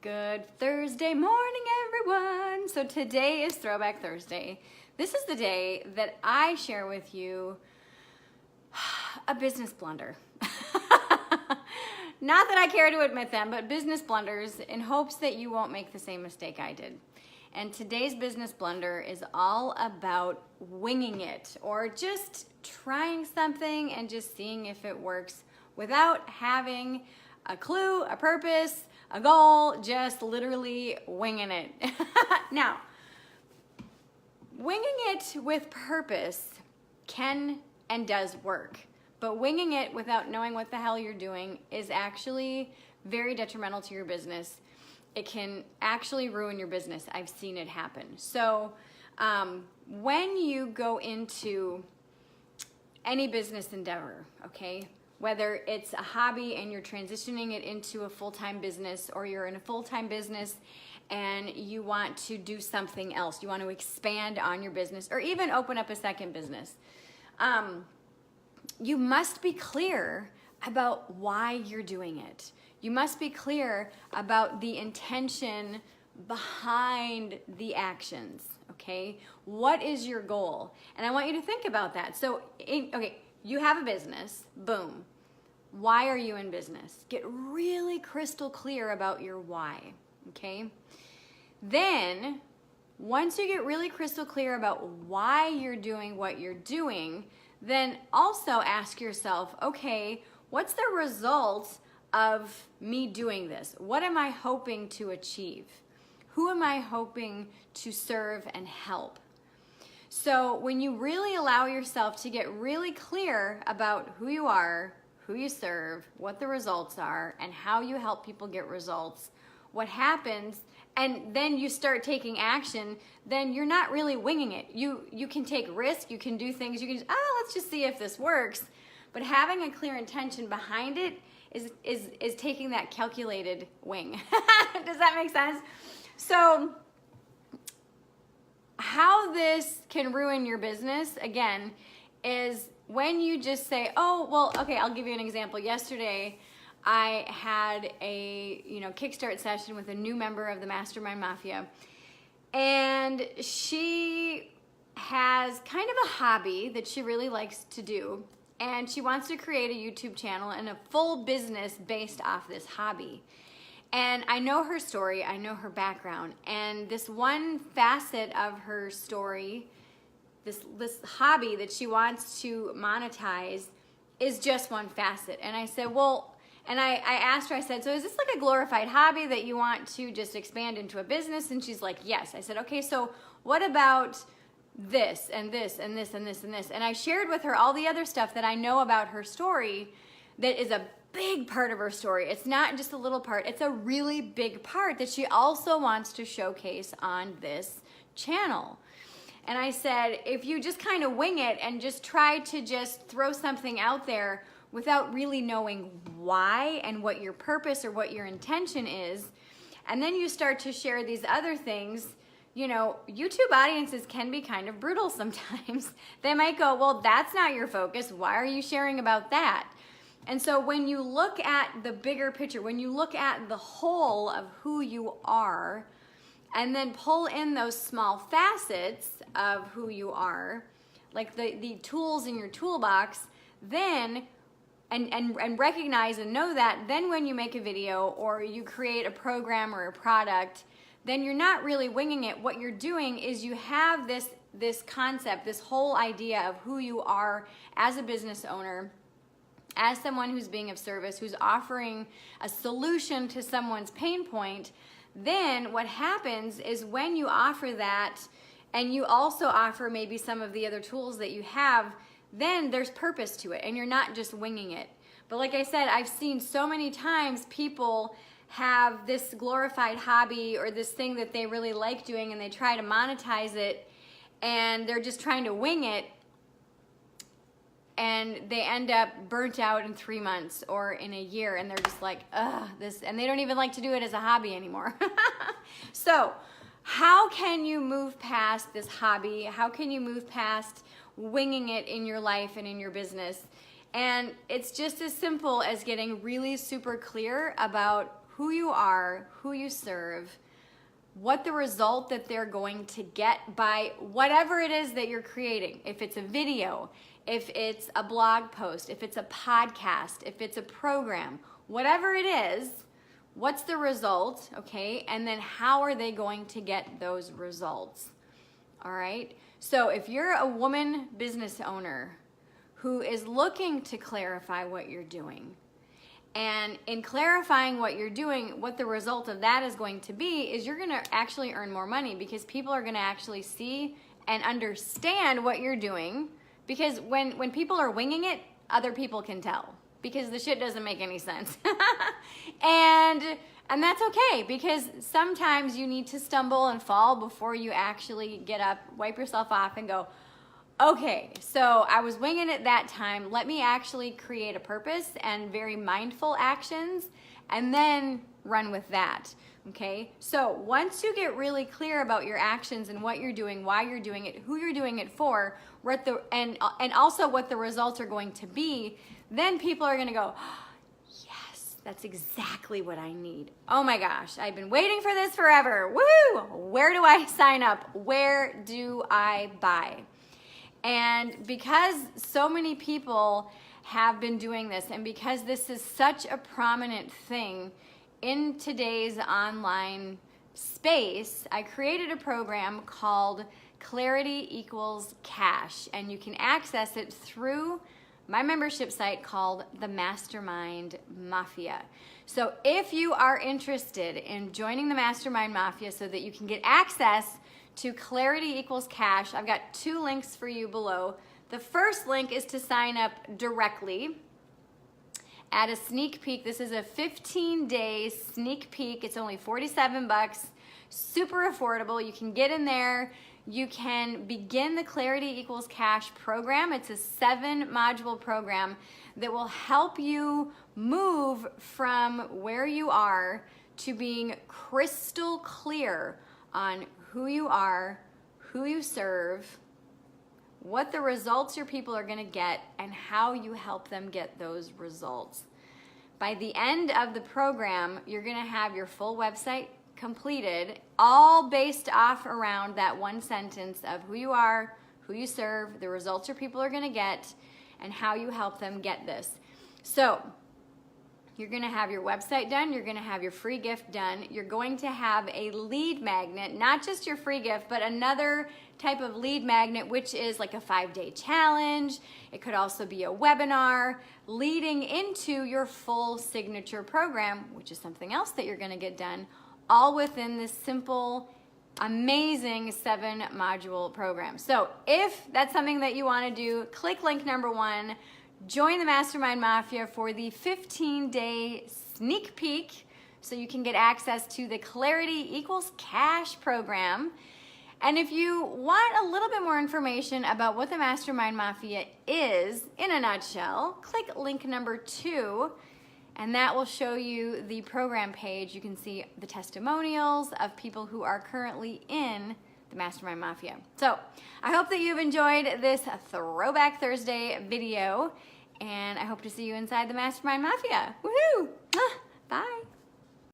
Good Thursday morning, everyone. So today is Throwback Thursday. This is the day that I share with you a business blunder. Not that I care to admit them, but business blunders in hopes that you won't make the same mistake I did. And today's business blunder is all about winging it or just trying something and just seeing if it works without having a clue, a purpose, a goal, just literally winging it. Now, winging it with purpose can and does work, but winging it without knowing what the hell you're doing is actually very detrimental to your business. It can actually ruin your business. I've seen it happen. So when you go into any business endeavor, okay, whether it's a hobby and you're transitioning it into a full-time business, or you're in a full-time business and you want to do something else, you want to expand on your business or even open up a second business, you must be clear about why you're doing it. You must be clear about the intention behind the actions, okay? What is your goal? And I want you to think about that. So, okay, you have a business, boom. Why are you in business? Get really crystal clear about your why, okay? Then, once you get really crystal clear about why you're doing what you're doing, then also ask yourself, okay, what's the result of me doing this? What am I hoping to achieve? Who am I hoping to serve and help? So when you really allow yourself to get really clear about who you are, who you serve, what the results are, and how you help people get results, what happens, and then you start taking action, then you're not really winging it. You can take risks, you can do things, you can just, let's just see if this works. But having a clear intention behind it is taking that calculated wing. Does that make sense? So how this can ruin your business, again, is when you just say, oh, well, okay, I'll give you an example. Yesterday, I had a kickstart session with a new member of the Mastermind Mafia, and she has kind of a hobby that she really likes to do, and she wants to create a YouTube channel and a full business based off this hobby. And I know her story, I know her background, and this one facet of her story, this hobby that she wants to monetize, is just one facet. And I said, well, and I asked her, I said, so is this like a glorified hobby that you want to just expand into a business? And she's like, yes. I said, okay, so what about this and this and this and this and this? And I shared with her all the other stuff that I know about her story that is a big part of her story. It's not just a little part, it's a really big part that she also wants to showcase on this channel. And I said, if you just kind of wing it and just try to just throw something out there without really knowing why and what your purpose or what your intention is, and then you start to share these other things, YouTube audiences can be kind of brutal sometimes. They might go, well, that's not your focus. Why are you sharing about that? And so when you look at the bigger picture, when you look at the whole of who you are, and then pull in those small facets of who you are, like the tools in your toolbox, then, and recognize and know that, then when you make a video or you create a program or a product, then you're not really winging it. What you're doing is you have this concept, this whole idea of who you are as a business owner, as someone who's being of service, who's offering a solution to someone's pain point. Then what happens is when you offer that, and you also offer maybe some of the other tools that you have, then there's purpose to it, and you're not just winging it. But like I said, I've seen so many times people have this glorified hobby or this thing that they really like doing, and they try to monetize it, and they're just trying to wing it, and they end up burnt out in 3 months or in a year, and they're just like, and they don't even like to do it as a hobby anymore. So how can you move past this hobby? How can you move past winging it in your life and in your business? And it's just as simple as getting really super clear about who you are, who you serve, what the result that they're going to get by whatever it is that you're creating. If it's a video, if it's a blog post, if it's a podcast, if it's a program, whatever it is, what's the result, okay? And then how are they going to get those results? All right? So if you're a woman business owner who is looking to clarify what you're doing, and in clarifying what you're doing, what the result of that is going to be is you're going to actually earn more money, because people are going to actually see and understand what you're doing. Because when people are winging it, other people can tell, because the shit doesn't make any sense. And that's okay, because sometimes you need to stumble and fall before you actually get up, wipe yourself off and go, okay, so I was winging it that time. Let me actually create a purpose and very mindful actions, and then run with that, okay? So once you get really clear about your actions and what you're doing, why you're doing it, who you're doing it for, and also what the results are going to be, then people are gonna go, yes, that's exactly what I need. Oh my gosh, I've been waiting for this forever. Woo! Where do I sign up? Where do I buy? And because so many people have been doing this, and because this is such a prominent thing in today's online space, I created a program called Clarity Equals Cash, and you can access it through my membership site called the Mastermind Mafia. So if you are interested in joining the Mastermind Mafia so that you can get access to Clarity Equals Cash, I've got 2 links for you below. The first link is to sign up directly at a sneak peek. This is a 15-day sneak peek. It's only $47, super affordable. You can get in there. You can begin the Clarity Equals Cash program. It's a 7-module program that will help you move from where you are to being crystal clear on who you are, who you serve, what the results your people are going to get, and how you help them get those results. By the end of the program, you're going to have your full website completed, all based off around that one sentence of who you are, who you serve, the results your people are going to get, and how you help them get this. So you're going to have your website done. You're going to have your free gift done. You're going to have a lead magnet, not just your free gift, but another type of lead magnet, which is like a 5-day challenge. It could also be a webinar leading into your full signature program, which is something else that you're going to get done, all within this simple, amazing 7-module program. So if that's something that you want to do, click link number 1. Join the Mastermind Mafia for the 15-day sneak peek so you can get access to the Clarity Equals Cash program. And if you want a little bit more information about what the Mastermind Mafia is in a nutshell, click link number 2, and that will show you the program page. You can see the testimonials of people who are currently in the Mastermind Mafia. So I hope that you've enjoyed this Throwback Thursday video, and I hope to see you inside the Mastermind Mafia. Woohoo! Bye.